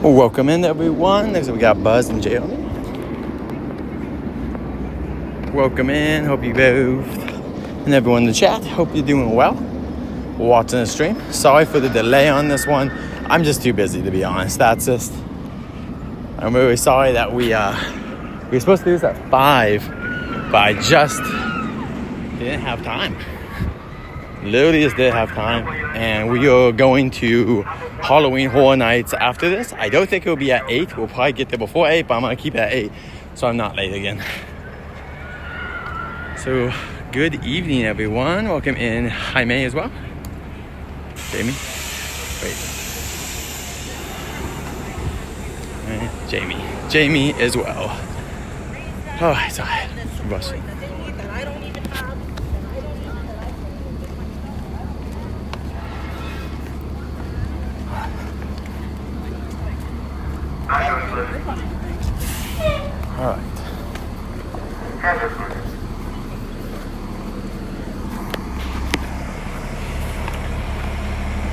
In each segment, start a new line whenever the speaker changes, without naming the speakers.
Welcome in, everyone. Next we got Buzz and Jay on it. Welcome in. Hope you both and everyone in the chat. Hope you're doing well. Watching the stream. Sorry for the delay on this one. I'm just too busy, to be honest. I'm really sorry that we were supposed to do this at 5, but I just didn't have time. Literally just didn't have time. And we are going to Halloween Horror Nights after this. I don't think it'll be at 8. We'll probably get there before 8, but I'm going to keep it at 8 so I'm not late again. So, good evening, everyone. Welcome in Jaime as well. Jamie? Wait. Jamie as well. Oh, it's alright. Rushing. Alright.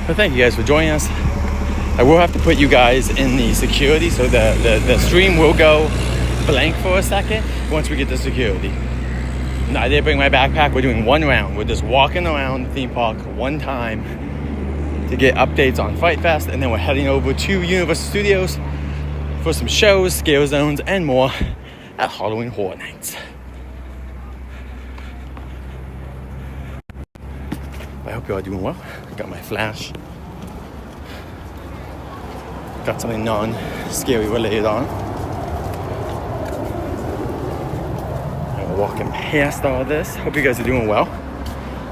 Well, thank you guys for joining us. I will have to put you guys in the security, so the stream will go blank for a second once we get to security. I did bring my backpack. We're doing one round. We're just walking around the theme park one time to get updates on Fright Fest, and then we're heading over to Universal Studios for some shows, scare zones, and more at Halloween Horror Nights. I hope you all doing well. I got my flash. Got something non-scary related on. And we're walking past all this. Hope you guys are doing well.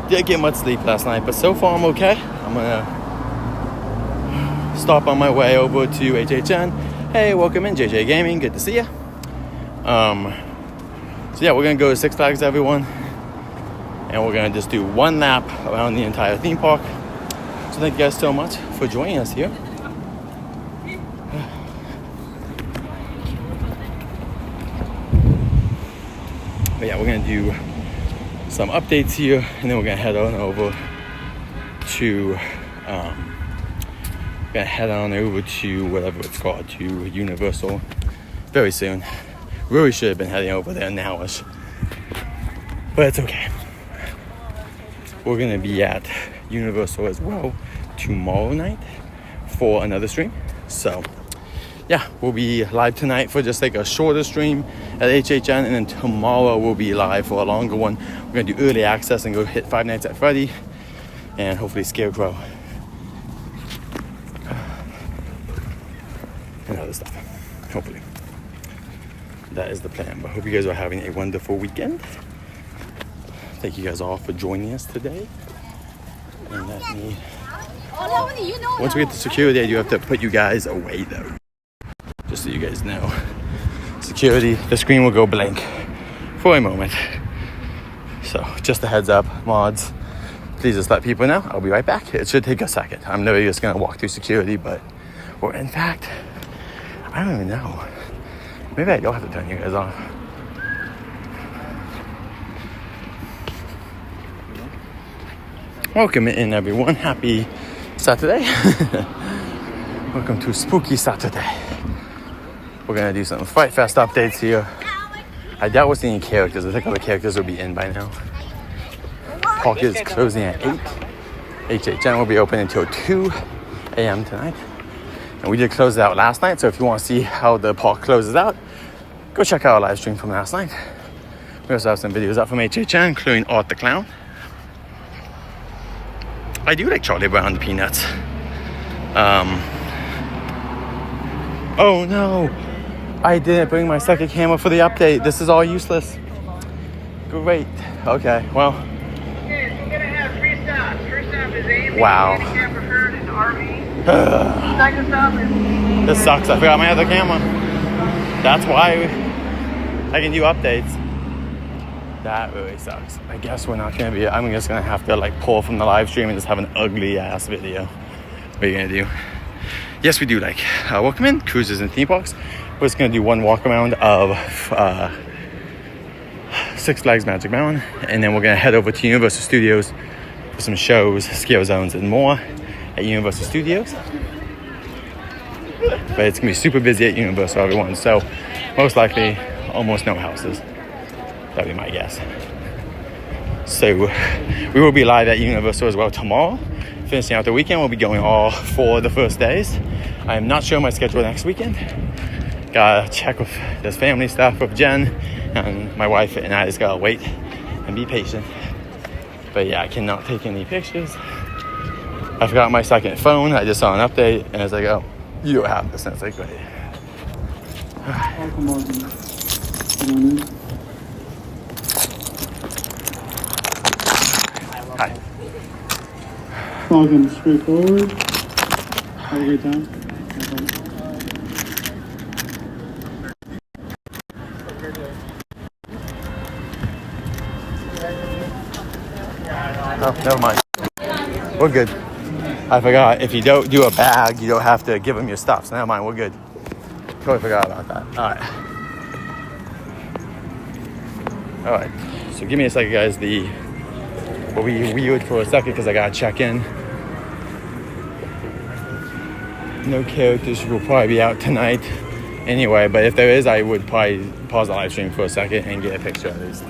Didn't get much sleep last night, but so far I'm okay. I'm gonna stop on my way over to HHN. Hey, welcome in, JJ Gaming. Good to see you. So yeah, we're gonna go to Six Flags, everyone, and we're gonna just do one lap around the entire theme park. So thank you guys so much for joining us here. But yeah, we're gonna do some updates here, and then we're gonna head on over to whatever it's called, to Universal very soon. Really should have been heading over there nowish, but it's okay. We're gonna be at Universal as well tomorrow night for another stream. So yeah, we'll be live tonight for just like a shorter stream at HHN, and then tomorrow we'll be live for a longer one. We're gonna do early access and go hit Five Nights at Freddy and hopefully Scarecrow and other stuff. Hopefully. That is the plan. But I hope you guys are having a wonderful weekend. Thank you guys all for joining us today. And once we get to security, I do have to put you guys away though. Just so you guys know. Security, the screen will go blank for a moment. So just a heads up, mods. Please just let people know. I'll be right back. It should take a second. I'm literally just gonna walk through security, or in fact, I don't even know. Maybe I don't have to turn you guys off. Welcome in, everyone. Happy Saturday. Welcome to Spooky Saturday. We're gonna do some Fright Fest updates here. I doubt we're seeing characters. I think all the characters will be in by now. Park is closing at 8. HHN will be open until 2 a.m. tonight. And we did close it out last night, so if you want to see how the park closes out, go check out our live stream from last night. We also have some videos up from HHN, including Art the Clown. I do like Charlie Brown the Peanuts. Oh no! I didn't bring my second camera for the update. This is all useless. Great. Okay, well.
We're gonna have three stops. First stop is A.
Wow.
Handicap preferred is RV. Second stop is...
This sucks. I forgot my other camera. That's why I can do updates. That really sucks. I guess we're not gonna be... I'm just gonna have to like pull from the live stream and just have an ugly ass video. What are you gonna do? Yes, we do like welcome in cruises and theme parks. We're just gonna do one walk around of Six Flags Magic Mountain, and then we're gonna head over to Universal Studios for some shows, scare zones, and more at Universal Studios. But it's gonna be super busy at Universal, everyone. So most likely, almost no houses. That'd be my guess. So we will be live at Universal as well tomorrow. Finishing out the weekend, we'll be going all 4 of the first days. I'm not sure my schedule next weekend. Gotta check with this family stuff with Jen, and my wife and I just gotta wait and be patient. But yeah, I cannot take any pictures. I forgot my second phone. I just saw an update and it's like, oh, you don't have this. And it's like, great. Hi.
Welcome straight forward. Have a great time.
Oh, never mind. We're good. I forgot, if you don't do a bag, you don't have to give them your stuff. So never mind, we're good. Totally forgot about that. All right. So give me a second, guys. We'll be weird for a second because I gotta check in. No characters will probably be out tonight anyway, but if there is, I would probably pause the live stream for a second and get a picture of these.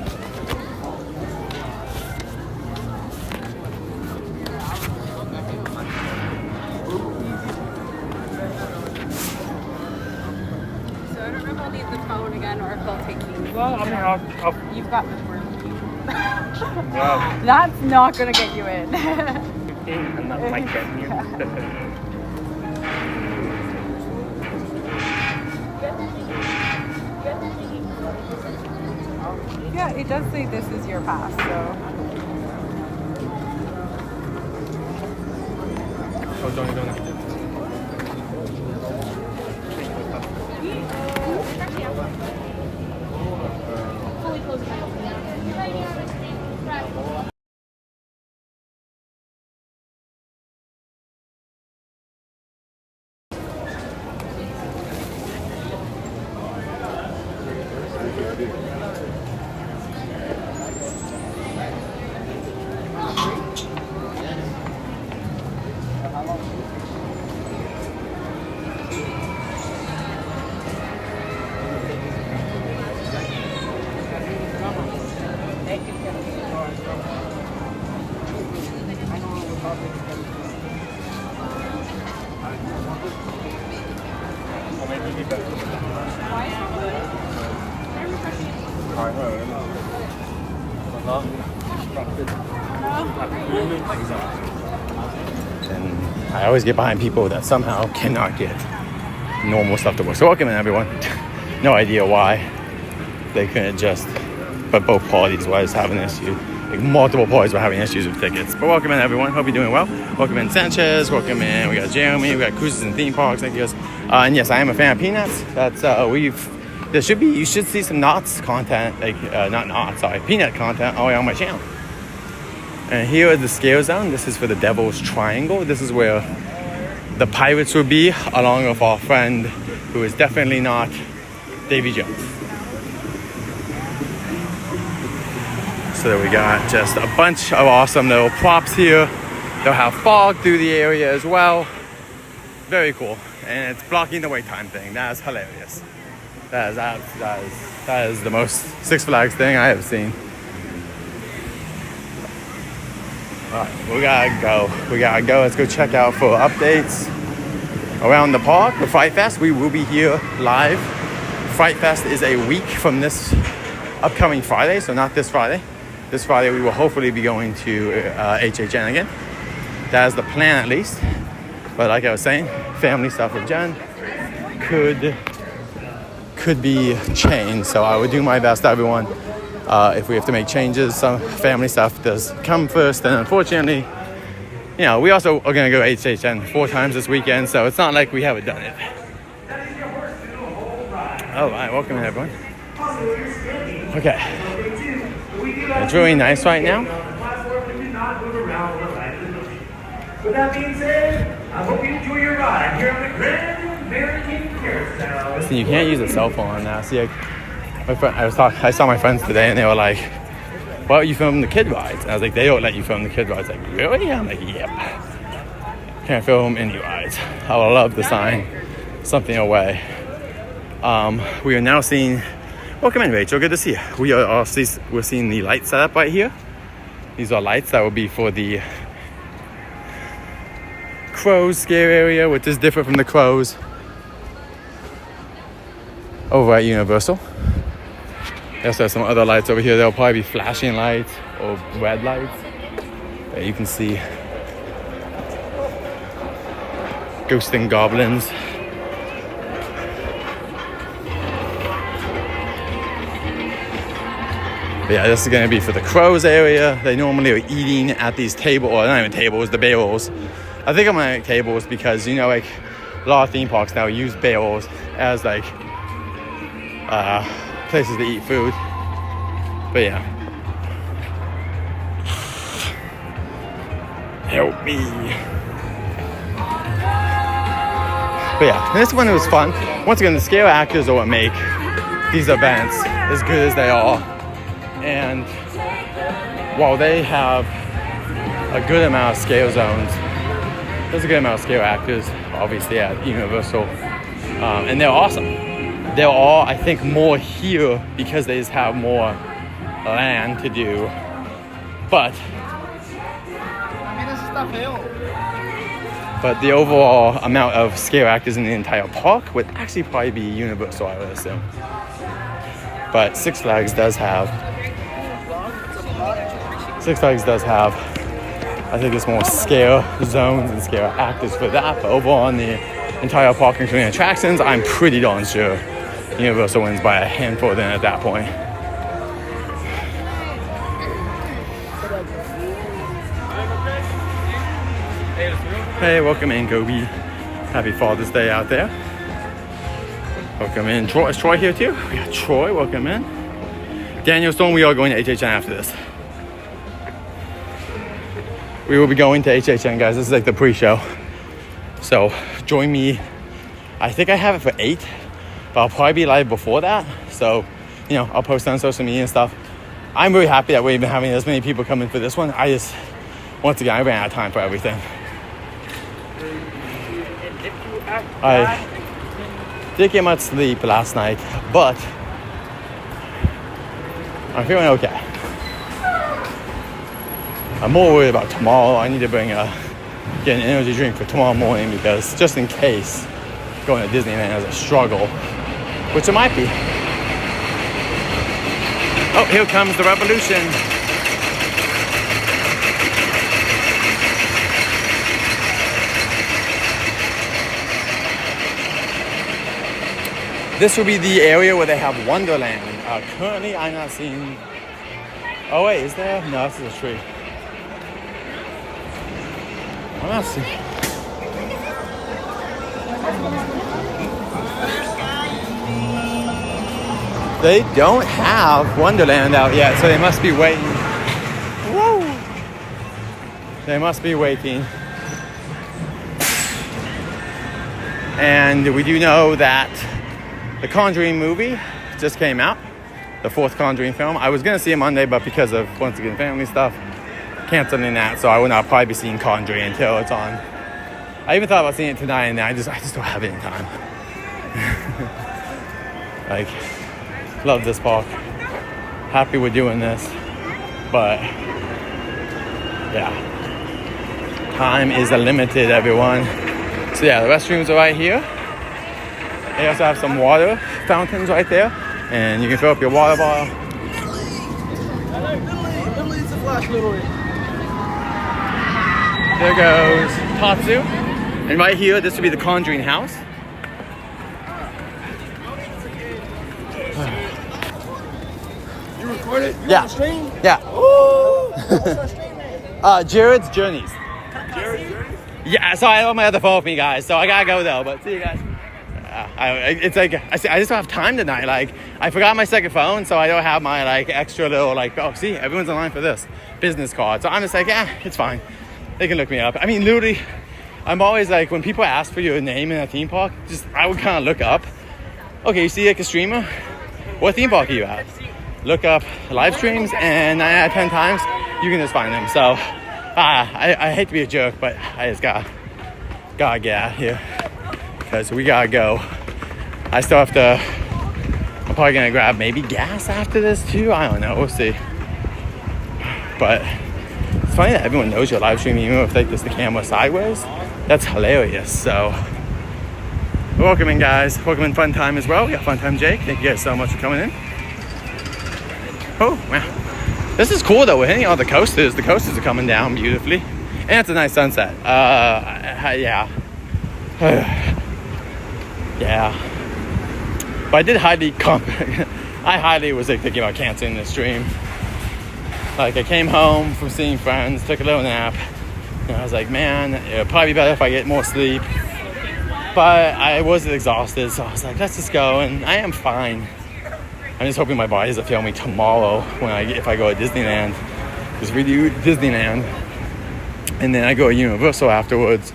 You've got the word. That's not gonna get you in.
I'm not like getting you.
Yeah, it does say this is your pass, so.
Oh, don't.
And I always get behind people that somehow cannot get normal stuff to work. So welcome in, everyone. No idea why they couldn't just, but both parties was having an issue. Like multiple parties were having issues with tickets. But welcome in, everyone. Hope you're doing well. Welcome in, Sanchez. Welcome in. We got Jeremy. We got cruises and theme parks. Thank you guys. And yes, I am a fan of Peanuts. That's you should see some Knots content, Peanut content all on my channel. And here is the scale zone. This is for the Devil's Triangle. This is where the pirates will be, along with our friend who is definitely not Davy Jones. So we got just a bunch of awesome little props here. They'll have fog through the area as well. Very cool. And it's blocking the wait time thing. That is hilarious. That is the most Six Flags thing I have seen. All right, we gotta go. Let's go check out for updates around the park for Fright Fest. We will be here live. Fright Fest is a week from this upcoming Friday, so not this Friday. This Friday we will hopefully be going to HHN again. That is the plan, at least. But like I was saying, family stuff with Jen could be changed. So I would do my best, everyone. If we have to make changes, some family stuff does come first. And unfortunately, we also are going to go HHN 4 times this weekend. So it's not like we haven't done it. All right, welcome in, everyone. Okay. It's really nice right now.
With that being said, I hope you enjoy your ride here on the Grand American Carousel.
So you can't use a cell phone now. See, I saw my friends today and they were like, why don't you film the kid rides? And I was like, they don't let you film the kid rides. Like, really? I'm like, yep. Can't film any rides. I would love the sign something away. We are now seeing. Welcome in, Rachel. Good to see you. We're seeing the light setup right here. These are lights that will be for the Crows scare area, which is different from the Crows over at Universal. They also have some other lights over here. There'll probably be flashing lights or red lights. There you can see ghosts and goblins. But yeah, this is going to be for the Crows area. They normally are eating at these tables, or not even tables, the barrels. I think I'm going to make tables because, you know, like a lot of theme parks now use barrels as like places to eat food. But yeah. Help me. But yeah, this one was fun. Once again, the scare actors are what make these events as good as they are. And while they have a good amount of scare zones, there's a good amount of scare actors, obviously, at Universal. And they're awesome. They're all, I think, more here because they just have more land to do. But the overall amount of scare actors in the entire park would actually probably be Universal, I would assume. But Six Flags does have, I think it's more scare zones and scare actors for that. But overall on the entire park including attractions, I'm pretty darn sure Universal wins by a handful then at that point. Hey, welcome in, Gobi. Happy Father's Day out there. Welcome in. Troy, is Troy here too? We got Troy, welcome in. Daniel Stone, we are going to HHN after this. We will be going to HHN, guys. This is like the pre-show. So join me. I think I have it for 8, but I'll probably be live before that. So, you know, I'll post on social media and stuff. I'm really happy that we've been having this many people come in for this one. Once again, I ran out of time for everything. I didn't get much sleep last night, but I'm feeling okay. I'm more worried about tomorrow. I need to get an energy drink for tomorrow morning because just in case going to Disneyland is a struggle, which it might be. Oh, here comes the revolution. This will be the area where they have Wonderland. Currently, I'm not seeing... Oh wait, is there? No, this is a tree. I'm not seeing... They don't have Wonderland out yet, so they must be waiting. Woo! They must be waiting. And we do know that the Conjuring movie just came out, the 4th Conjuring film. I was gonna see it Monday, but because of, once again, family stuff, canceling that, so I will not probably be seeing Conjuring until it's on. I even thought about seeing it tonight, and I just don't have it in time. Like, love this park. Happy we're doing this, but yeah, time is limited, everyone. So yeah, the restrooms are right here. They also have some water fountains right there, and you can fill up your water bottle. There goes Tatsu. And right here, this would be the Conjuring house.
You recorded? You
Yeah.
on the stream?
Yeah. Jared's Journeys.
Jared's Journeys?
Yeah, so I have my other phone with me, guys, so I gotta go though, but see you guys. It's like, I just don't have time tonight. Like, I forgot my second phone, so I don't have my like extra little like, oh, see, everyone's in line for this business card. So I'm just like, it's fine. They can look me up. I mean, literally, I'm always like, when people ask for your name in a theme park, I would kind of look up. Okay, you see like a streamer? What theme park are you at? Look up live streams, and 9 out of 10 times, you can just find them. So, I hate to be a jerk, but I just gotta get out of here. because we gotta go. I still have to. I'm probably gonna grab maybe gas after this too. I don't know. We'll see. But it's funny that everyone knows you're live streaming, even if they just the camera sideways. That's hilarious. So, welcome in, guys. Welcome in Fun Time as well. We got Fun Time Jake. Thank you guys so much for coming in. Oh, wow. This is cool though. We're hitting all the coasters. The coasters are coming down beautifully. And it's a nice sunset. Yeah. Yeah. But I did highly I highly was like thinking about canceling the stream. Like I came home from seeing friends, took a little nap, and I was like, man, it would probably be better if I get more sleep. But I was exhausted, so I was like, let's just go, and I am fine. I'm just hoping my body doesn't fail me tomorrow if I go to Disneyland. Because we do Disneyland, and then I go to Universal afterwards.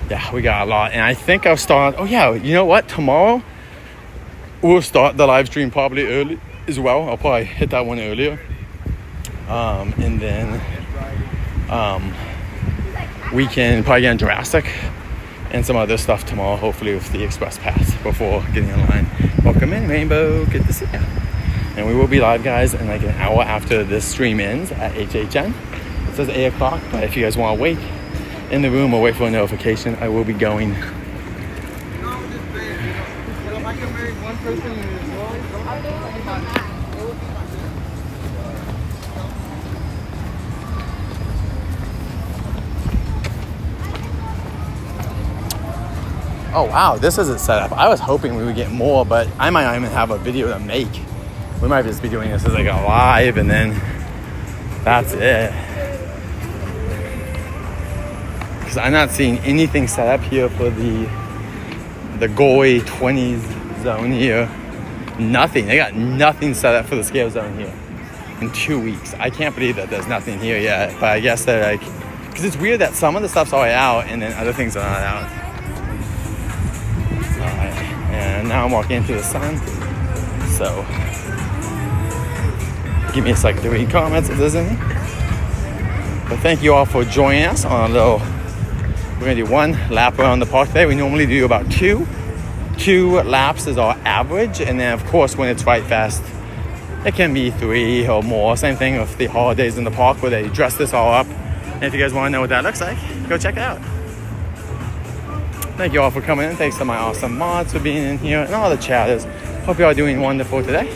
Yeah, we got a lot, and I think I'll start. Oh yeah, you know what? Tomorrow we'll start the live stream probably early as well. I'll probably hit that one earlier. And then we can probably get in Jurassic and some other stuff tomorrow, hopefully with the Express Pass before getting in line. Welcome in, Rainbow. Good to see you. And we will be live, guys, in like an hour after this stream ends at HHN. It says 8 o'clock, but if you guys want to wait in the room or wait for a notification, I will be going. Oh wow, this isn't set up. I was hoping we would get more, but I might not even have a video to make. We might just be doing this as like a live, and then that's it. Because I'm not seeing anything set up here for the Goy 20s zone here. Nothing. They got nothing set up for the scale zone here in 2 weeks. I can't believe that there's nothing here yet. But I guess they're like, because it's weird that some of the stuff's already out and then other things are not out. And now I'm walking into the sun. So give me a second to read comments if there's any. But thank you all for joining us on a little. We're gonna do one lap around the park today. We normally do about two laps is our average, and then of course when it's Fright Fest it can be 3 or more. Same thing with the holidays in the park where they dress this all up. And if you guys want to know what that looks like, go check it out. Thank you all for coming in. Thanks to my awesome mods for being in here and all the chatters. Hope you all are doing wonderful today.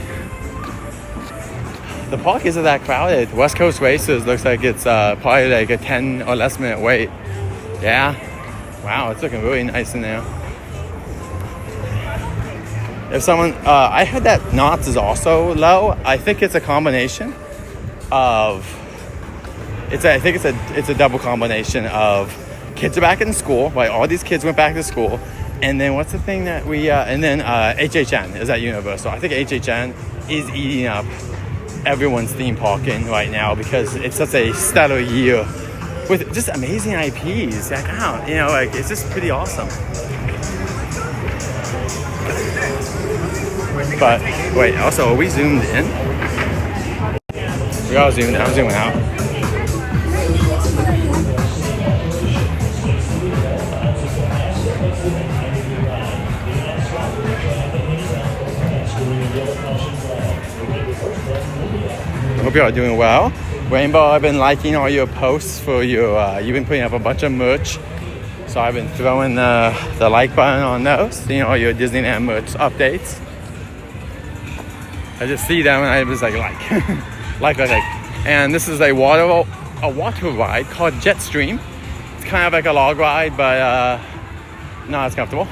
The park isn't that crowded. West Coast Racers looks like it's probably like a 10 or less minute wait. Yeah. Wow, it's looking really nice in there. If someone, I heard that Knott's is also low. I think it's a combination of, I think it's a double combination of kids are back in school, right? All these kids went back to school. And then what's the thing that and then HHN is at Universal. I think HHN is eating up everyone's theme parking right now because it's such a stellar year with just amazing IPs. Like, wow, it's just pretty awesome. But wait, also, are we zoomed in? We are zoomed in. I'm zooming out. I hope you are doing well. Rainbow, I've been liking all your posts for your, you've been putting up a bunch of merch. So I've been throwing the like button on those, seeing all your Disneyland merch updates. I just see them and I was like. like. And this is a water ride called Jetstream. It's kind of like a log ride, but not as comfortable.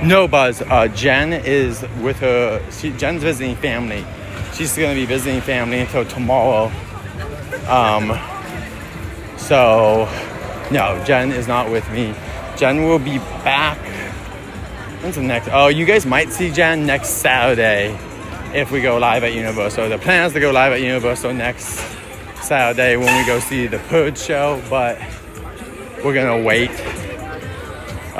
No, Buzz. Jen is with her. Jen's visiting family. She's going to be visiting family until tomorrow. So, no, Jen is not with me. Jen will be back. When's the next? Oh, you guys might see Jen next Saturday if we go live at Universal. The plan is to go live at Universal next Saturday when we go see the Purge show, but we're going to wait.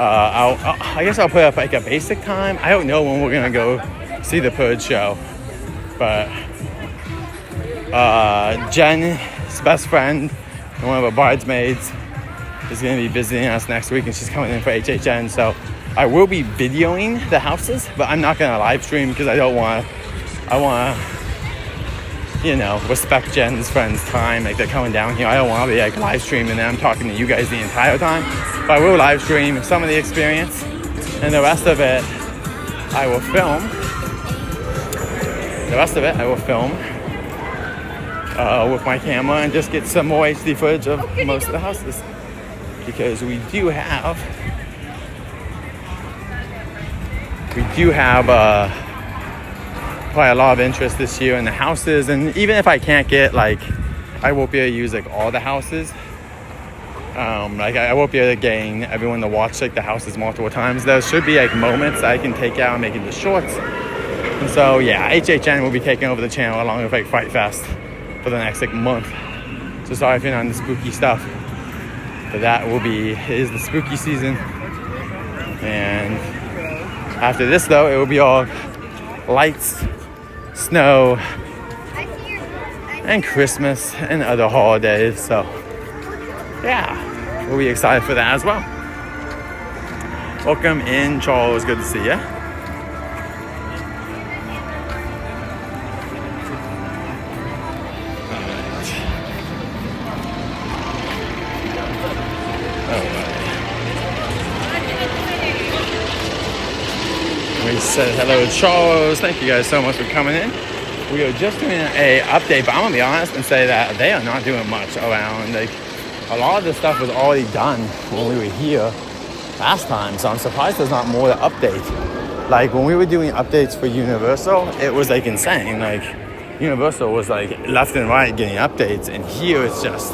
I guess I'll put up like a basic time. I don't know when we're gonna go see the Purge show, but Jen's best friend And one of our bridesmaids is going to be visiting us next week, and she's coming in for HHN. So I will be videoing the houses, but I'm not going to live stream because I want to, you know, respect Jen's friends' time. Like, they're coming down here. I don't want to be like live streaming and I'm talking to you guys the entire time. But I will live stream some of the experience, and the rest of it I will film. With my camera and just get some more HD footage of most of the houses, because we do have quite a lot of interest this year in the houses. And even if I can't get, like, I won't be able to use like all the houses, like I won't be able to gain everyone to watch like the houses multiple times. There should be like moments that I can take out and make into shorts. And so yeah, HHN will be taking over the channel along with like Fright Fest for the next like month. So sorry if you're not into spooky stuff, but that is the spooky season. And after this though, it will be all lights, snow, and Christmas and other holidays. So yeah, we'll be excited for that as well. Welcome in, Charles. Good to see you. We said hello to Charles. Thank you guys so much for coming in. We are just doing a update, but I'm gonna be honest and say that they are not doing much around. Like, a lot of this stuff was already done when we were here last time, so I'm surprised there's not more to update. Like, when we were doing updates for Universal, it was like insane. Like, Universal was like left and right getting updates, and here it's just,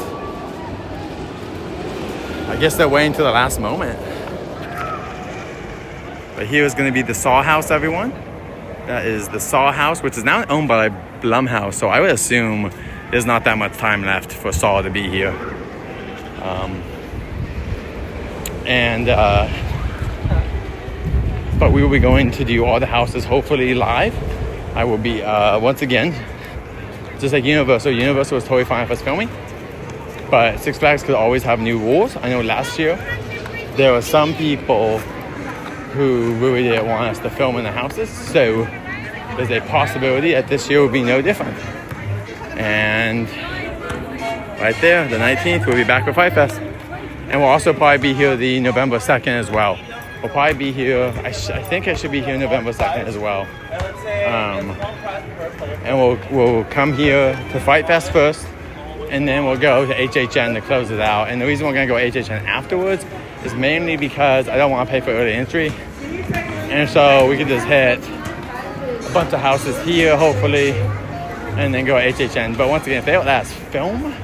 I guess they're waiting till the last moment. But here is going to be the Saw House, everyone. That is the Saw House, which is now owned by Blumhouse. So I would assume there's not that much time left for Saw to be here. But we will be going to do all the houses hopefully live. I will be, once again, just like Universal. Universal was totally fine for us filming. But Six Flags could always have new rules. I know last year there were some people who really didn't want us to film in the houses, so there's a possibility that this year will be no different. And right there, the 19th, we'll be back with Fright Fest. And we'll also probably be here the November 2nd as well. We'll probably be here, I think I should be here November 2nd as well. And we'll come here to Fright Fest first, and then we'll go to HHN to close it out. And the reason we're gonna go HHN afterwards is mainly because I don't want to pay for early entry, and so we can just hit a bunch of houses here hopefully and then go HHN. But once again, if they let us film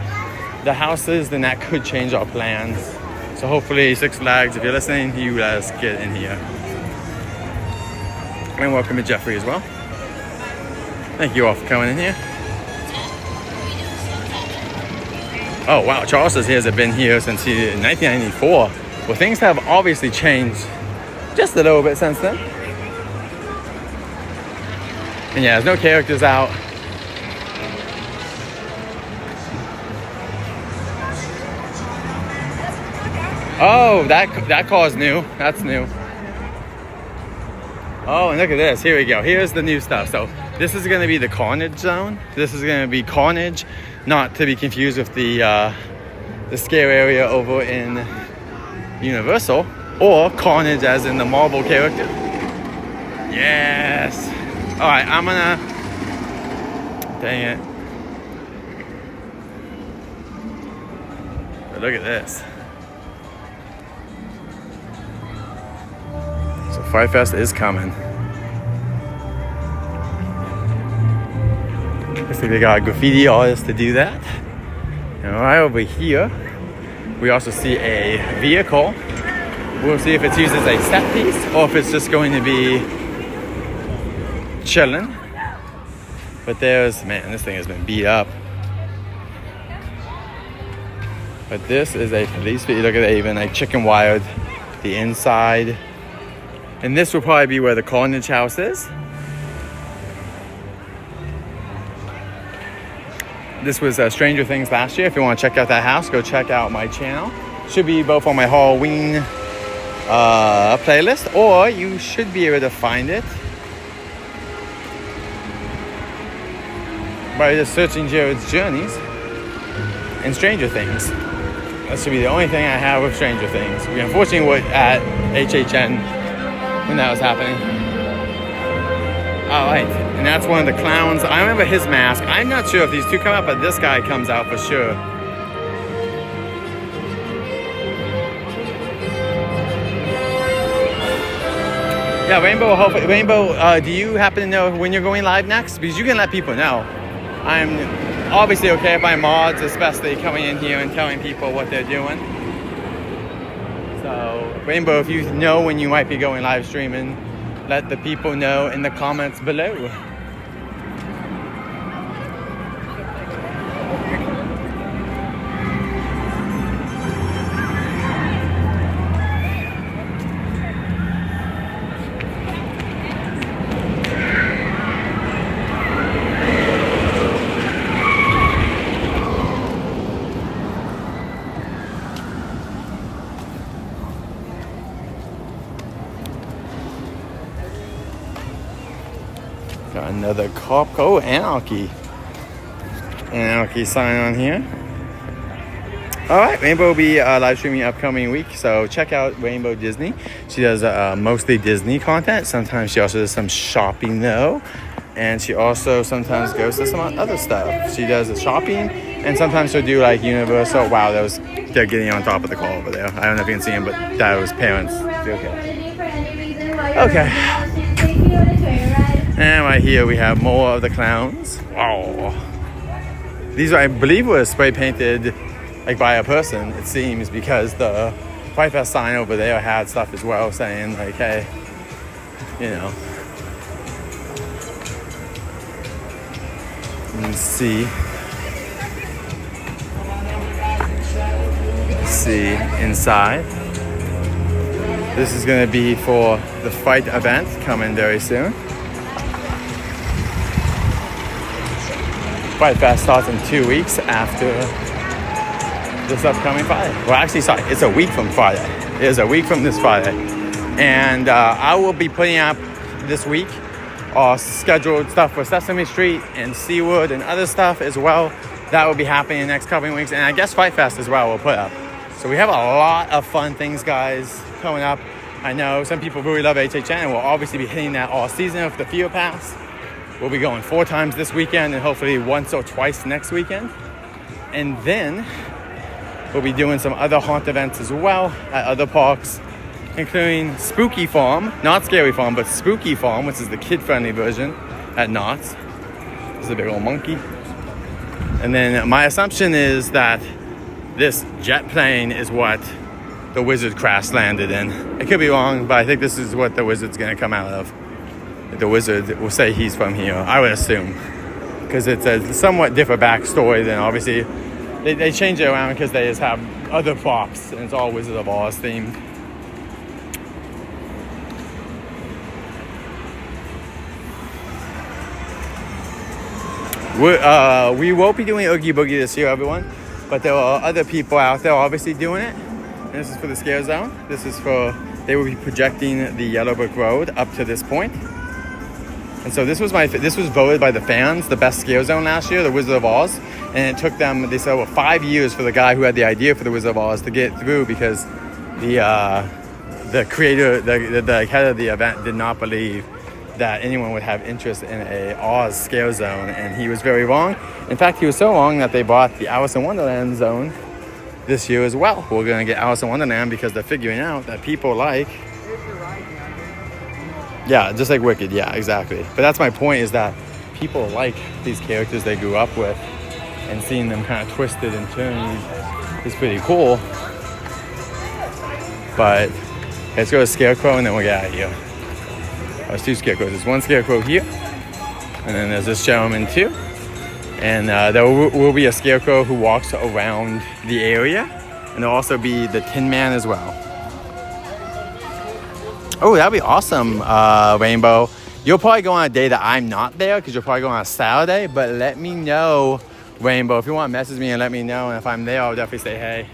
the houses, then that could change our plans. So hopefully Six Flags, if you're listening, you let us get in here. And welcome to Jeffrey as well. Thank you all for coming in here. Oh wow, Charles says he hasn't been here since 1994. Well, things have obviously changed just a little bit since then. And yeah, there's no characters out. Oh, that car is new. That's new. Oh, and look at this. Here we go. Here's the new stuff. So this is going to be the Carnage zone. This is going to be Carnage, not to be confused with the scare area over in Universal, or Carnage as in the Marvel character. Yes. All right, I'm gonna. Dang it. But look at this. So Fright Fest is coming. Looks like they got a graffiti artist to do that. And right over here, we also see a vehicle. We'll see if it's used as a set piece or if it's just going to be chilling. But there's, man, this thing has been beat up. But this is a police vehicle. Look at that, even like chicken wired the inside. And this will probably be where the Carnage house is. This was Stranger Things last year. If you want to check out that house, go check out my channel. Should be both on my Halloween playlist, or you should be able to find it by just searching Jared's Journeys and Stranger Things. That should be the only thing I have with Stranger Things. We unfortunately were at HHN when that was happening. All right, and that's one of the clowns. I remember his mask. I'm not sure if these two come out, but this guy comes out for sure. Yeah, Rainbow, do you happen to know when you're going live next? Because you can let people know. I'm obviously okay with my mods, especially coming in here and telling people what they're doing. So, Rainbow, if you know when you might be going live streaming, let the people know in the comments below. Got another cop. Oh, Anarchy. Anarchy sign on here. Alright, Rainbow will be live streaming upcoming week, so check out Rainbow Disney. She does mostly Disney content. Sometimes she also does some shopping though. And she also sometimes goes to some other stuff. She does the shopping, and sometimes she'll do like Universal. Wow, they're getting on top of the call over there. I don't know if you can see them, but that was parents. Okay. And right here we have more of the clowns. Oh, these I believe were spray painted like by a person, it seems, because the Fright Fest sign over there had stuff as well saying like, hey, you know. Let's see inside. This is going to be for the Fright event coming very soon. Fright Fest starts in 2 weeks after this upcoming Friday. Well, actually, sorry, it's a week from Friday. It is a week from this Friday. And I will be putting up this week scheduled stuff for Sesame Street and SeaWorld and other stuff as well. That will be happening in the next couple of weeks. And I guess Fright Fest as well will put up. So we have a lot of fun things, guys, coming up. I know some people really love HHN, and we'll obviously be hitting that all season with the Field Pass. We'll be going 4 times this weekend and hopefully once or twice next weekend. And then we'll be doing some other haunt events as well at other parks, including Spooky Farm, not Scary Farm, but Spooky Farm, which is the kid-friendly version at Knott's. This is a big old monkey. And then my assumption is that this jet plane is what the Wizard crash landed in. I could be wrong, but I think this is what the Wizard's gonna come out of. The Wizard will say he's from here, I would assume, because it's a somewhat different backstory than obviously they change it around because they just have other props and it's all Wizard of Oz themed. We won't be doing Oogie Boogie this year, everyone, but there are other people out there obviously doing it. And this is for the Scare Zone. They will be projecting the Yellow Brick Road up to this point. And so this was voted by the fans the best Scare Zone last year, the Wizard of Oz. And it took them, they said, 5 years for the guy who had the idea for the Wizard of Oz to get through, because the creator, the head of the event did not believe that anyone would have interest in a Oz Scare Zone, and he was very wrong. In fact, he was so wrong that they bought the Alice in Wonderland zone this year as well. We're gonna get Alice in Wonderland because they're figuring out that people like, yeah, just like Wicked, yeah, exactly. But that's my point, is that people like these characters they grew up with, and seeing them kind of twisted and turned is pretty cool. But let's go to Scarecrow and then we'll get out of here. There's 2 scarecrows. There's 1 scarecrow here, and then there's this gentleman too. And there will be a scarecrow who walks around the area, and there'll also be the Tin Man as well. Oh, that'd be awesome, Rainbow. You'll probably go on a day that I'm not there, because you'll probably go on a Saturday, but let me know Rainbow. If you want to message me and let me know, and if I'm there, I'll definitely say hey.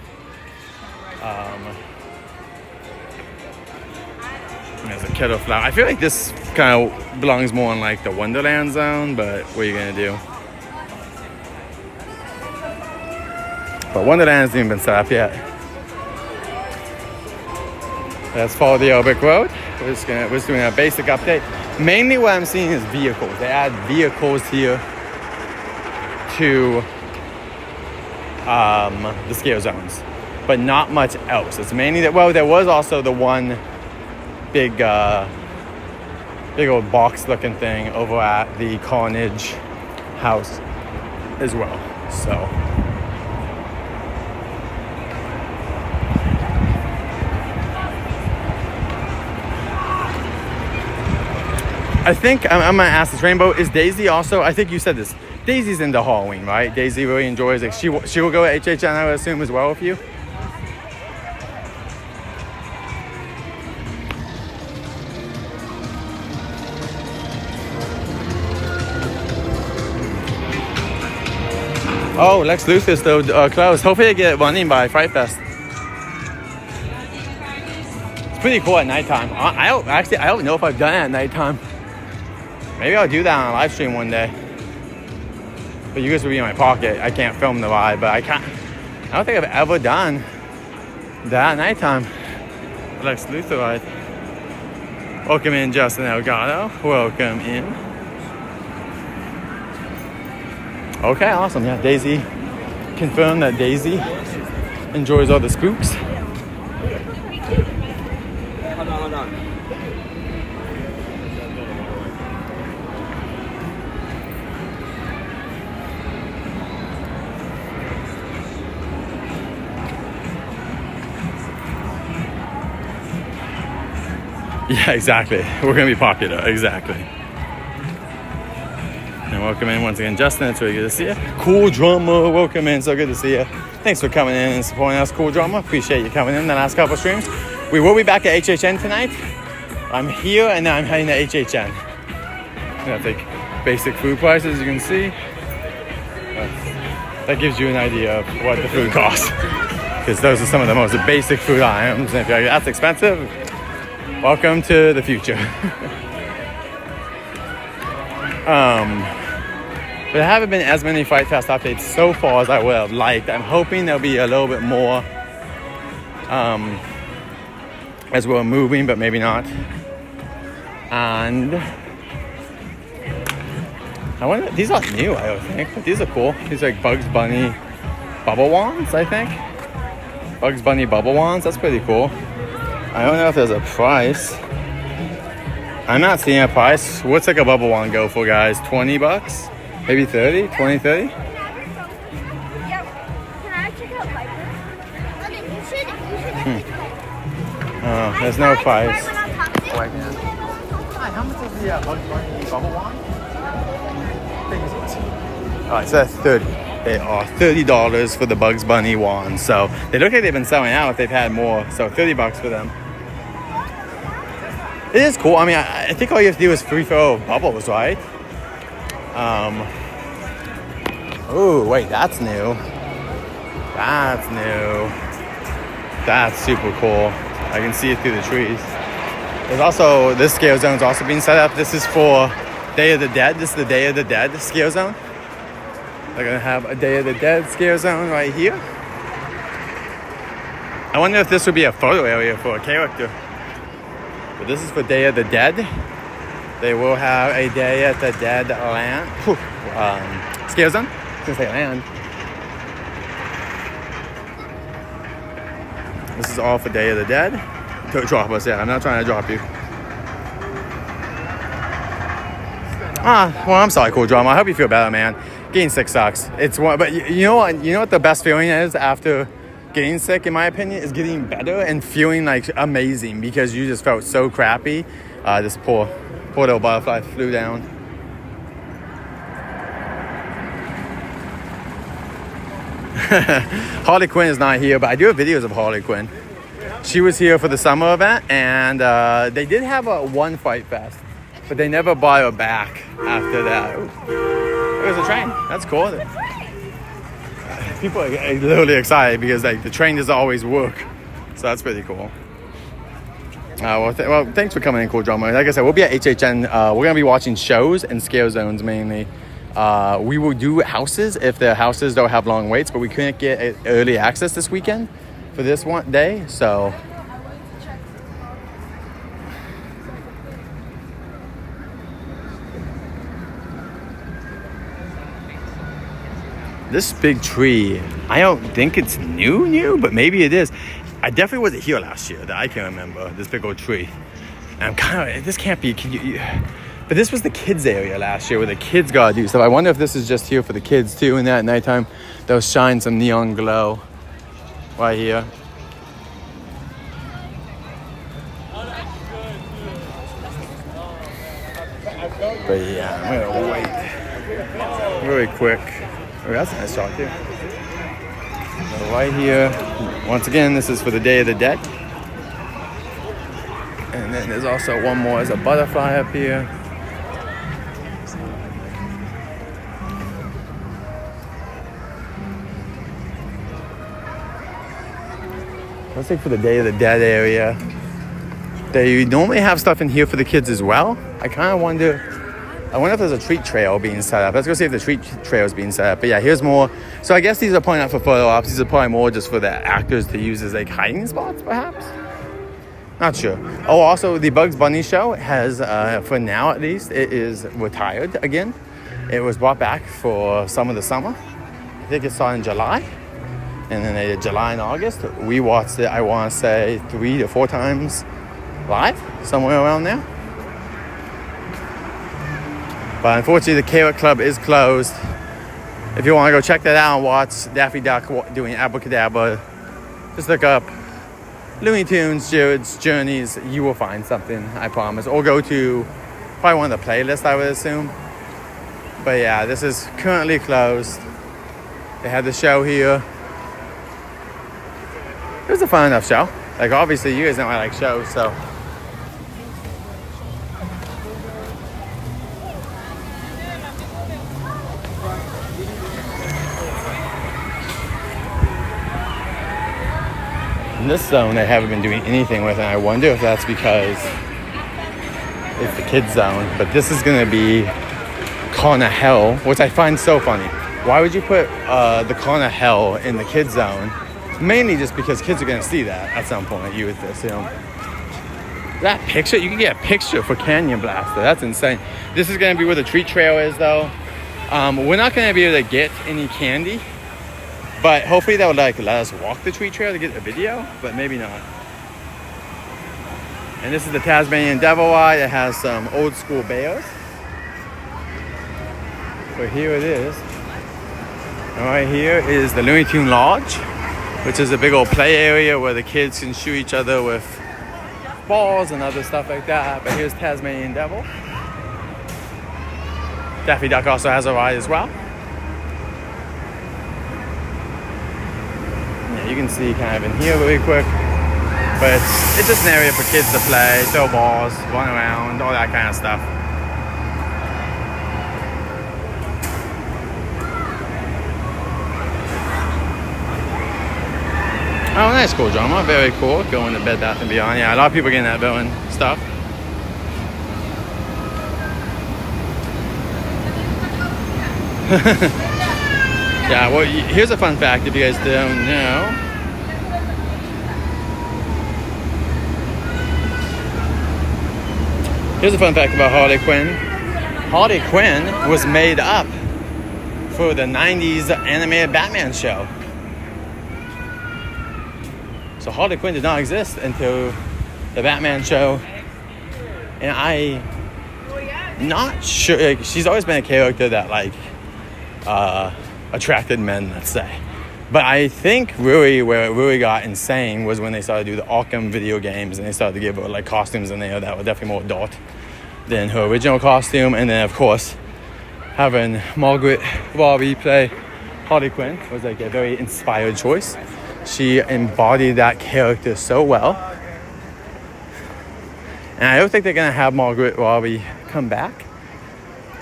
There's a kettle flower. I feel like this kind of belongs more in like the Wonderland zone, but what are you gonna do? But Wonderland hasn't even been set up yet. Let's follow the old brick road. We're just doing a basic update. Mainly what I'm seeing is vehicles. They add vehicles here to the scale zones, but not much else. It's mainly that. Well, there was also the one big old box-looking thing over at the Carnage house as well. So I think I'm gonna ask this. Rainbow, is Daisy also? I think you said this. Daisy's into Halloween, right? Daisy really enjoys it. She will go at HHN, I would assume, as well with you. Oh, Lex Luthor's still closed. Hopefully they get it running by Fright Fest. It's pretty cool at nighttime. I don't know if I've done it at nighttime. Maybe I'll do that on a live stream one day. But you guys will be in my pocket. I can't film the ride, but I don't think I've ever done that at nighttime. Lex Luthor ride. Welcome in, Justin Elgato. Welcome in. Okay, awesome. Yeah, Daisy. Confirmed that Daisy enjoys all the spooks.
Hold on.
Yeah, exactly. We're gonna be popular. Exactly. And welcome in once again, Justin. It's really good to see you. Cool Drama, welcome in. So good to see you. Thanks for coming in and supporting us, Cool Drama. Appreciate you coming in the last couple of streams. We will be back at HHN tonight. I'm here and then I'm heading to HHN. I'm gonna take basic food prices, you can see. That gives you an idea of what the food costs. Because those are some of the most basic food items. And if you're like, that's expensive, welcome to the future. But there haven't been as many Fright Fest updates so far as I would have liked. I'm hoping there'll be a little bit more as we're moving, but maybe not. And I wonder, these are new, I would think, but these are cool. These are like Bugs Bunny bubble wands, I think. Bugs Bunny bubble wands, that's pretty cool. I don't know if there's a price. I'm not seeing a price. What's like a bubble wand go for, guys? 20 bucks? Maybe 30? 20, 30?
Yeah. Can I check out Viper? I mean, you should
Oh, there's no price.
Hi,
How much is the Bugs Bunny bubble wand? Alright, so that's 30. They are $30 for the Bugs Bunny wand. So they look like they've been selling out. They've had more. So 30 bucks for them. It is cool. I mean, I think all you have to do is free throw bubbles, right? Oh, wait, that's new. That's new. That's super cool. I can see it through the trees. There's also, this scale zone's also being set up. This is for Day of the Dead. This is the Day of the Dead scale zone. They're gonna have a Day of the Dead scale zone right here. I wonder if this would be a photo area for a character. But this is for Day of the Dead. They will have a Day at the Dead land. Scale zone? I was gonna say land. This is all for Day of the Dead. Don't drop us, yeah. I'm not trying to drop you. Well, I'm sorry, Cool Drama. I hope you feel better, man. Getting sick sucks. It's one, but you know what? You know what the best feeling is after getting sick, in my opinion, is getting better and feeling like amazing because you just felt so crappy. This poor little butterfly flew down. Harley Quinn is not here, but I do have videos of Harley Quinn. She was here for the summer event, and they did have one Fright Fest, but they never brought her back after that. Ooh. There's a train. That's cool. people are literally excited because like the train doesn't always work, so that's pretty cool. Well, thanks for coming in, Cool Drama. Like I said, we'll be at HHN. We're gonna be watching shows and scare zones mainly. We will do houses if the houses don't have long waits, but we couldn't get early access this weekend for this one day, so. This big tree, I don't think it's new, but maybe it is. I definitely wasn't here last year that I can remember, this big old tree. And I'm kind of, this can't be, but this was the kids area last year where the kids got to do stuff. I wonder if this is just here for the kids too, and that at nighttime they'll shine some neon glow right here. But yeah, I'm gonna wait really quick. Oh, that's a nice shot too. So right here, once again, this is for the Day of the Dead. And then there's also one more as a butterfly up here. Let's say for the Day of the Dead area. They normally have stuff in here for the kids as well. I kind of wonder if there's a treat trail being set up. Let's go see if the treat trail is being set up. But yeah, here's more. So I guess these are probably not for photo ops. These are probably more just for the actors to use as like hiding spots, perhaps. Not sure. Oh, also the Bugs Bunny show has, for now at least, it is retired again. It was brought back for some of the summer. I think it started in July. And then they did July and August. We watched it, I want to say, 3 to 4 times live, somewhere around there. But unfortunately, the Carrot Club is closed. If you want to go check that out and watch Daffy Duck doing Abracadabra, just look up Looney Tunes, Jared's Journeys. You will find something, I promise. Or go to probably one of the playlists, I would assume. But yeah, this is currently closed. They had the show here. It was a fun enough show. Like, obviously, you guys know I like shows, so. In this zone, they haven't been doing anything with it. And I wonder if that's because it's the kids zone. But this is going to be Corner Hell, which I find so funny. Why would you put the Corner Hell in the kids zone? Mainly just because kids are going to see that at some point, you would assume. That picture, you can get a picture for Canyon Blaster. That's insane. This is going to be where the treat trail is, though. We're not going to be able to get any candy. But hopefully that would like let us walk the treat trail to get a video, but maybe not. And this is the Tasmanian Devil Eye. It has some old school bears. So here it is. And right here is the Looney Tune Lodge, which is a big old play area where the kids can shoot each other with balls and other stuff like that. But here's Tasmanian Devil. Daffy Duck also has a ride as well. You can see kind of in here really quick, but it's just an area for kids to play, throw balls, run around, all that kind of stuff. Oh, nice, Cool Drama, very cool. Going to Bed Bath & Beyond. Yeah, a lot of people getting that villain stuff. Yeah, well, here's a fun fact if you guys don't know. Here's a fun fact about Harley Quinn. Harley Quinn was made up for the 90s animated Batman show. So Harley Quinn did not exist until the Batman show. And I'm not sure, like, she's always been a character that, like, attracted men, let's say. But I think really where it really got insane was when they started to do the Arkham video games and they started to give her like costumes in there that were definitely more adult than her original costume. And then of course having Margaret Robbie play Harley Quinn was like a very inspired choice. She embodied that character so well. And I don't think they're gonna have Margaret Robbie come back.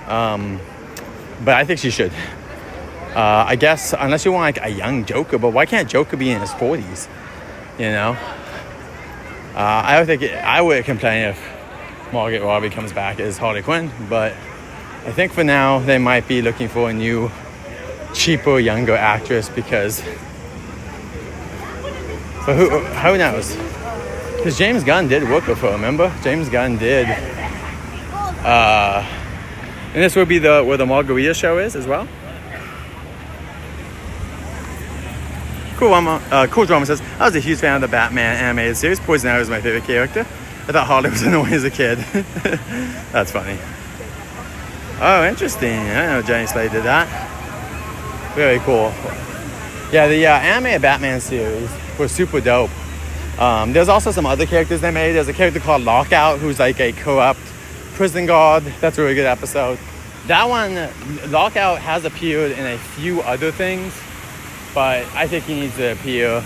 But I think she should. I guess unless you want like a young Joker, but why can't Joker be in his 40s? You know, I would complain if Margaret Robbie comes back as Harley Quinn, but I think for now they might be looking for a new, cheaper, younger actress because. But who knows? Because James Gunn did work with her, remember? James Gunn did. And this would be where the Margarita show is as well. Cool Drama says, I was a huge fan of the Batman animated series. Poison Ivy was my favorite character. I thought Harley was annoying as a kid. That's funny. Oh, interesting. I didn't know Jenny Slade did that. Very cool. Yeah, the animated Batman series was super dope. There's also some other characters they made. There's a character called Lockout who's like a corrupt prison guard. That's a really good episode. That one, Lockout has appeared in a few other things, but I think he needs to appear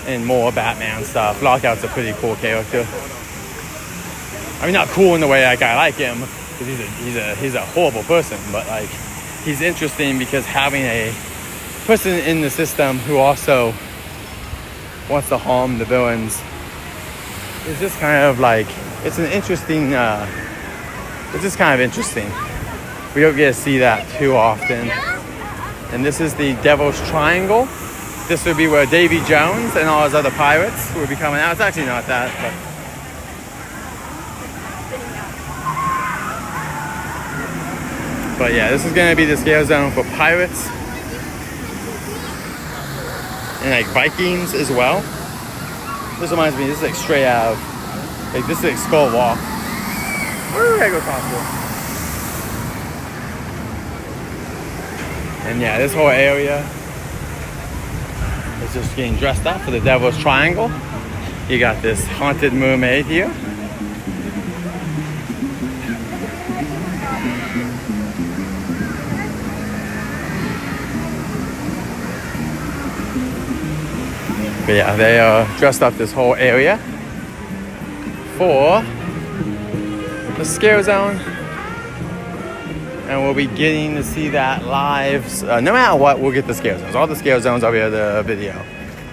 in more Batman stuff. Lockout's a pretty cool character. I mean, not cool in the way like I like him, because he's a horrible person, but like he's interesting because having a person in the system who also wants to harm the villains is just kind of like, it's an interesting, it's just kind of interesting. We don't get to see that too often. And this is the Devil's Triangle. This would be where Davy Jones and all his other pirates would be coming out. It's actually not that, but yeah, this is going to be the scale zone for pirates and like Vikings as well. This reminds me, this is like straight out of, like this is like Skull Walk. Where do I go possible? And yeah, this whole area is just getting dressed up for the Devil's Triangle. You got this haunted mermaid here. But yeah, they dressed up this whole area for the scare zone. And we'll be getting to see that live. No matter what, we'll get the scare zones. All the scare zones will be on the video.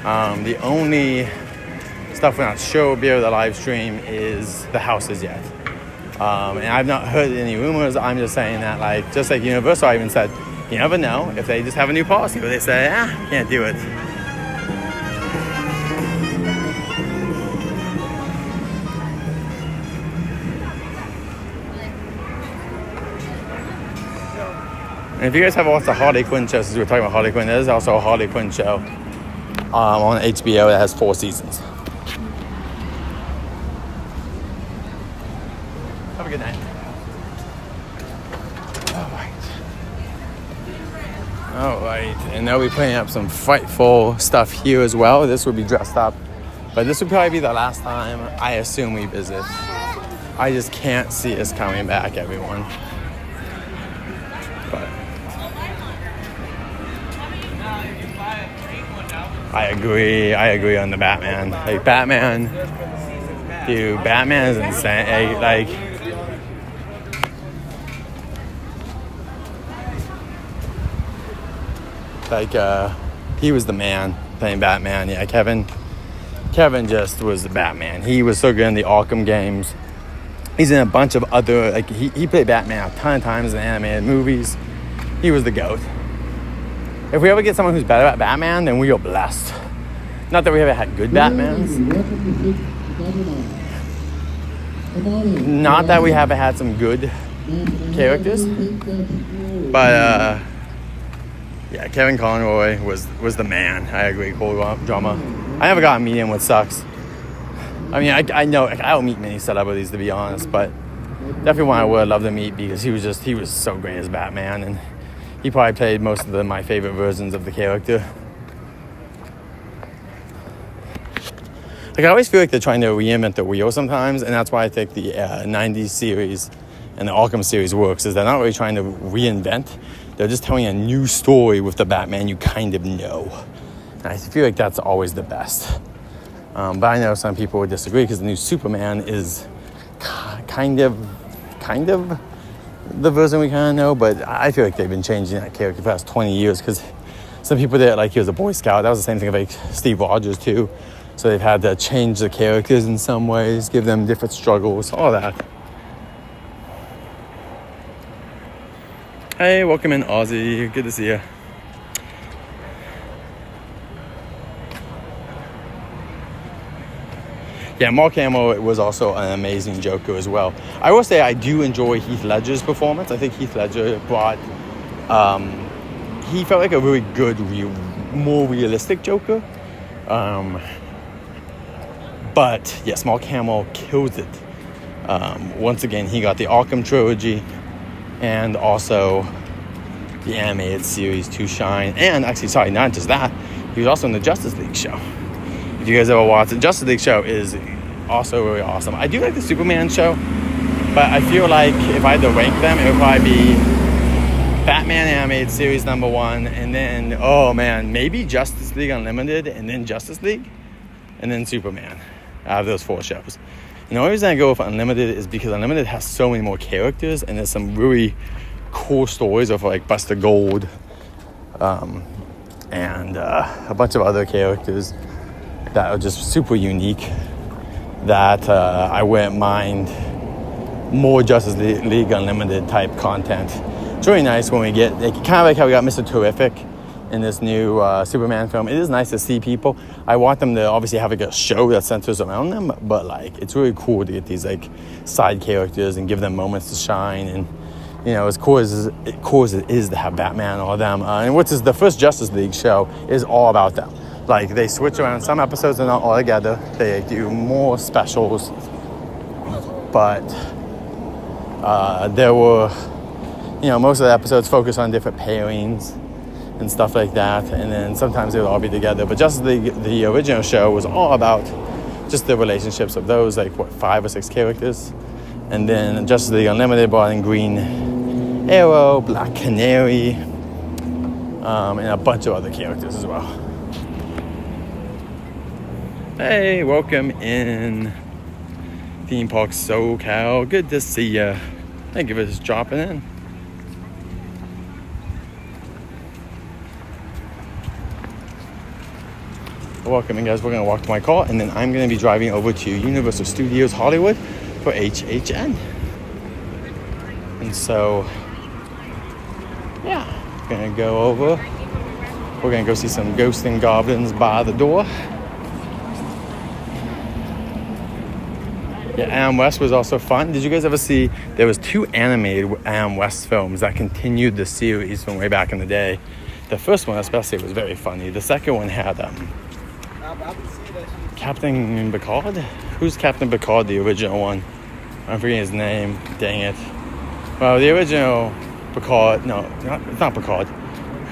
The only stuff we're not sure will be able to live stream is the houses yet. And I've not heard any rumors. I'm just saying that, like, just like Universal, I even said, you never know if they just have a new policy where they say, can't do it. And if you guys haven't watched the Harley Quinn show, since we're talking about Harley Quinn, there's also a Harley Quinn show on HBO that has 4 seasons. Have a good night. All right. And they'll be putting up some Frightful stuff here as well. This will be dressed up. But this will probably be the last time I assume we visit. I just can't see us coming back, everyone. But I agree on the Batman. Like, Batman, dude, Batman is insane. He was the man playing Batman. Yeah, Kevin just was the Batman. He was so good in the Arkham games. He's in a bunch of other, like, he played Batman a ton of times in animated movies. He was the GOAT. If we ever get someone who's better at Batman, then we are blessed. Not that we ever had good Batmans. Not that we haven't had some good characters. But, yeah, Kevin Conroy was the man. I agree, cool drama. I never got to meet him, which sucks. I mean, I know, like, I don't meet many celebrities, to be honest, but definitely one I would love to meet because he was so great as Batman, and he probably played most of my favorite versions of the character. Like, I always feel like they're trying to reinvent the wheel sometimes, and that's why I think the 90s series and the Arkham series works, is they're not really trying to reinvent. They're just telling a new story with the Batman you kind of know. And I feel like that's always the best. But I know some people would disagree because the new Superman is kind of the version we kind of know, but I feel like they've been changing that character for the past 20 years because some people did it like he was a Boy Scout. That was the same thing with like Steve Rogers too. So they've had to change the characters in some ways, give them different struggles, all that. Hey, welcome in, Aussie. Good to see you. Yeah, Mark Hamill was also an amazing Joker as well. I will say I do enjoy Heath Ledger's performance. I think Heath Ledger brought... he felt like a really good, more realistic Joker. But yes, Mark Hamill kills it. Once again, he got the Arkham trilogy and also the animated series to shine. And actually, sorry, not just that, he was also in the Justice League show. If you guys ever watch the Justice League show, is also really awesome. I do like the Superman show, but I feel like if I had to rank them, it would probably be Batman animated series #1, and then, oh man, maybe Justice League Unlimited, and then Justice League, and then Superman, out of those 4 shows. And the only reason I go with Unlimited is because Unlimited has so many more characters, and there's some really cool stories of like Buster Gold, and a bunch of other characters that are just super unique that I wouldn't mind more Justice League Unlimited type content. It's really nice when we get, kind of like how we got Mr. Terrific in this new Superman film. It is nice to see people. I want them to obviously have like a show that centers around them, but like it's really cool to get these like side characters and give them moments to shine. And you know, as cool as it is to have Batman and all them, and which is the first Justice League show is all about them. Like, they switch around. Some episodes are not all together. They do more specials. But there were, you know, most of the episodes focus on different pairings and stuff like that. And then sometimes they would all be together. But Justice League, the original show, was all about just the relationships of those, like, 5 or 6 characters. And then Justice League Unlimited brought in Green Arrow, Black Canary, and a bunch of other characters as well. Hey, welcome in Theme Park SoCal. Good to see ya. Thank you for just dropping in. Welcome in, guys. We're going to walk to my car, and then I'm going to be driving over to Universal Studios Hollywood for HHN. And so, yeah, going to go over. We're going to go see some Ghosts and Goblins by the door. Yeah, Adam West was also fun. Did you guys ever see, there was 2 animated Adam West films that continued the series from way back in the day. The first one especially was very funny. The second one had Captain Picard? Who's Captain Picard, the original one? I'm forgetting his name. Dang it. Well, the original Picard, no, it's not Picard.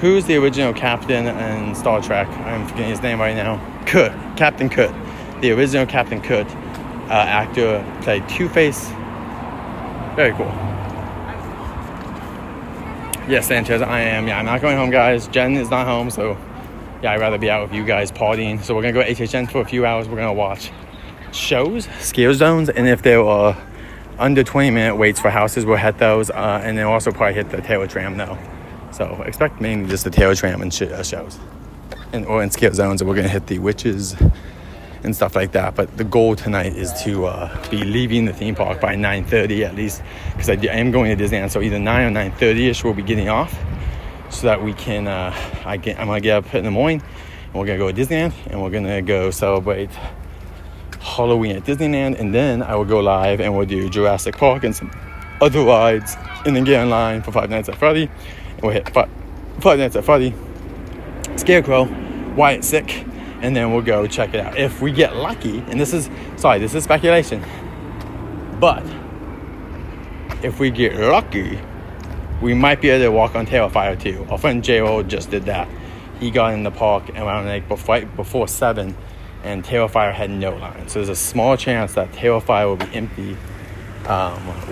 Who's the original captain in Star Trek? I'm forgetting his name right now. Kirk. Captain Kirk. The original Captain Kirk. Actor played Two-Face. Very cool. Yes, Sanchez, I am. Yeah, I'm not going home, guys. Jen is not home, so yeah, I'd rather be out with you guys partying. So we're going to go to HHN for a few hours. We're going to watch shows, scare zones, and if there are under 20-minute waits for houses, we'll hit those. And then also probably hit the Taylor Tram, though. So expect mainly just the Taylor Tram and shows. Or in scare zones, and we're going to hit the Witches and stuff like that. But the goal tonight is to be leaving the theme park by 9:30 at least, because I am going to Disneyland. So either 9 or 9:30ish we'll be getting off, so that we can I'm gonna get up in the morning and we're gonna go to Disneyland, and we're gonna go celebrate Halloween at Disneyland, and then I will go live and we'll do Jurassic Park and some other rides, and then get in line for Five Nights at Freddy, and we'll hit Five Nights at Freddy, Scarecrow, Wyatt Sick, and then we'll go check it out. If we get lucky, and this is speculation, but if we get lucky, we might be able to walk on Terrifier too. Our friend J.O. just did that. He got in the park around like before 7, and Terrifier had no line. So there's a small chance that Terrifier will be empty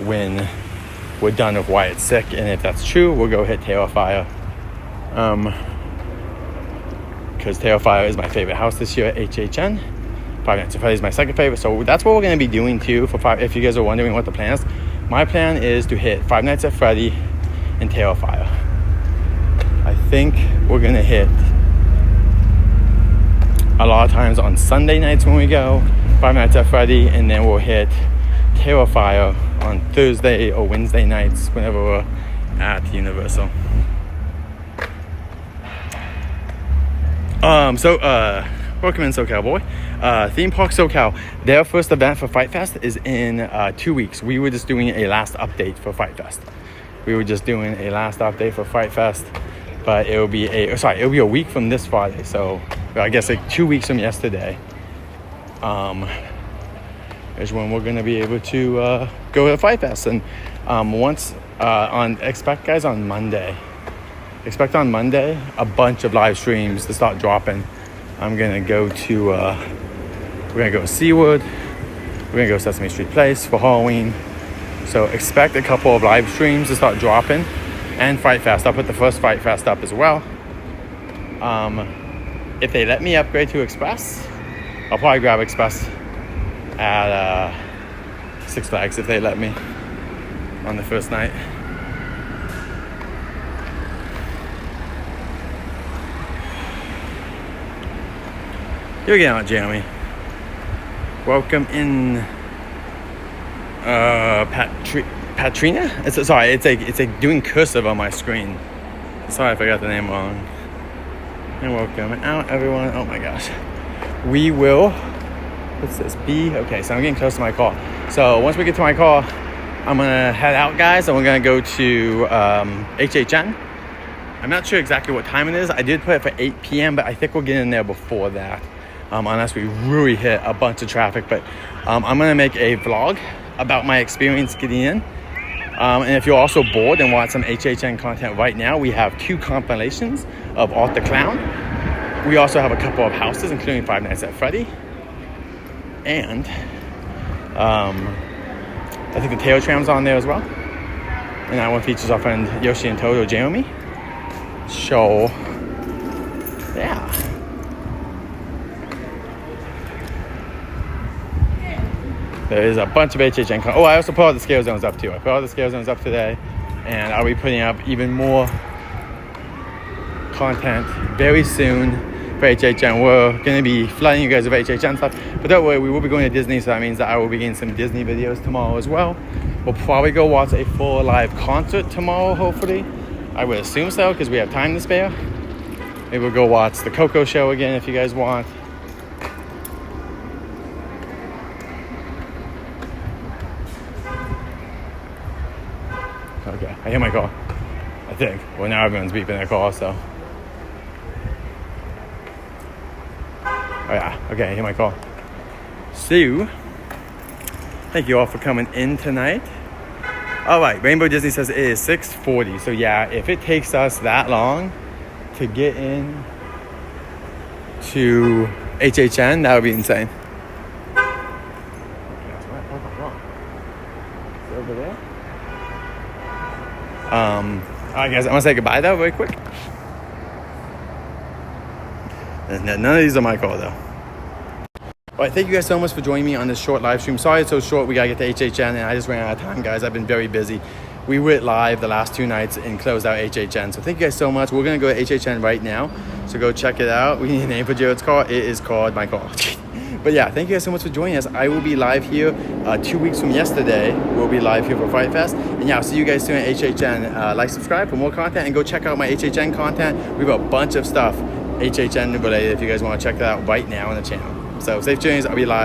when we're done with Wyatt Sick, and if that's true, we'll go hit Terrifier. Because Terrifier is my favorite house this year at HHN. Five Nights at Freddy's is my second favorite. So that's what we're going to be doing too. If you guys are wondering what the plan is, my plan is to hit Five Nights at Freddy and Terrifier. I think we're gonna hit a lot of times on Sunday nights when we go Five Nights at Freddy, and then we'll hit Terrifier on Thursday or Wednesday nights whenever we're at Universal. Welcome in SoCal Boy. Theme Park SoCal, their first event for Fright Fest is in 2 weeks. We were just doing a last update for Fright Fest. But it'll be a week from this Friday. So I guess like 2 weeks from yesterday is when we're gonna be able to go to Fright Fest. And expect on Monday a bunch of live streams to start dropping. I'm gonna go to we're gonna go to Seaward, we're gonna go to Sesame Street Place for Halloween. So expect a couple of live streams to start dropping, and Fright Fest. I'll put the first Fright Fest up as well. If they let me upgrade to Express, I'll probably grab Express at Six Flags if they let me on the first night. Here we go, Jeremy. Welcome in, Patrina? It's like doing cursive on my screen. Sorry if I got the name wrong. And welcome out, everyone. Oh my gosh. We will, what's this, B? Okay, so I'm getting close to my car. So once we get to my car, I'm gonna head out, guys, and we're gonna go to HHN. I'm not sure exactly what time it is. I did put it for 8 p.m., but I think we'll get in there before that. Unless we really hit a bunch of traffic. But I'm gonna make a vlog about my experience getting in. And if you're also bored and want some HHN content right now, we have 2 compilations of Art the Clown. We also have a couple of houses, including Five Nights at Freddy. And I think the Tail Tram's on there as well. And that one features our friend Yoshi and Toto Jeremy. So, yeah. There's a bunch of HHN Oh, I also put all the scale zones up too. I put all the scale zones up today, and I'll be putting up even more content very soon for HHN. We're going to be flooding you guys with HHN stuff, but don't worry, we will be going to Disney, so that means that I will be getting some Disney videos tomorrow as well. We'll probably go watch a full live concert tomorrow, hopefully. I would assume so, because we have time to spare. Maybe we'll go watch the Coco show again if you guys want. Okay, I hear my call, I think. Well, now everyone's beeping their call, so. Oh yeah, okay, I hear my call. So, thank you all for coming in tonight. All right, Rainbow Disney says it is 6:40. So yeah, if it takes us that long to get in to HHN, that would be insane. It's over there. All right, guys, I'm gonna say goodbye though, very quick. None of these are my call though. All right, thank you guys so much for joining me on this short live stream. Sorry it's so short, we gotta get to HHN, and I just ran out of time, guys. I've been very busy. We went live the last 2 nights and closed out HHN. So thank you guys so much. We're gonna go to HHN right now, so go check it out. We need a name for Jared's car. It is called my car. But yeah, thank you guys so much for joining us. I will be live here 2 weeks from yesterday. We'll be live here for Fright Fest. And yeah, I'll see you guys soon at HHN. Like, subscribe for more content, and go check out my HHN content. We have a bunch of stuff HHN related if you guys want to check that out right now on the channel. So safe journeys. I'll be live.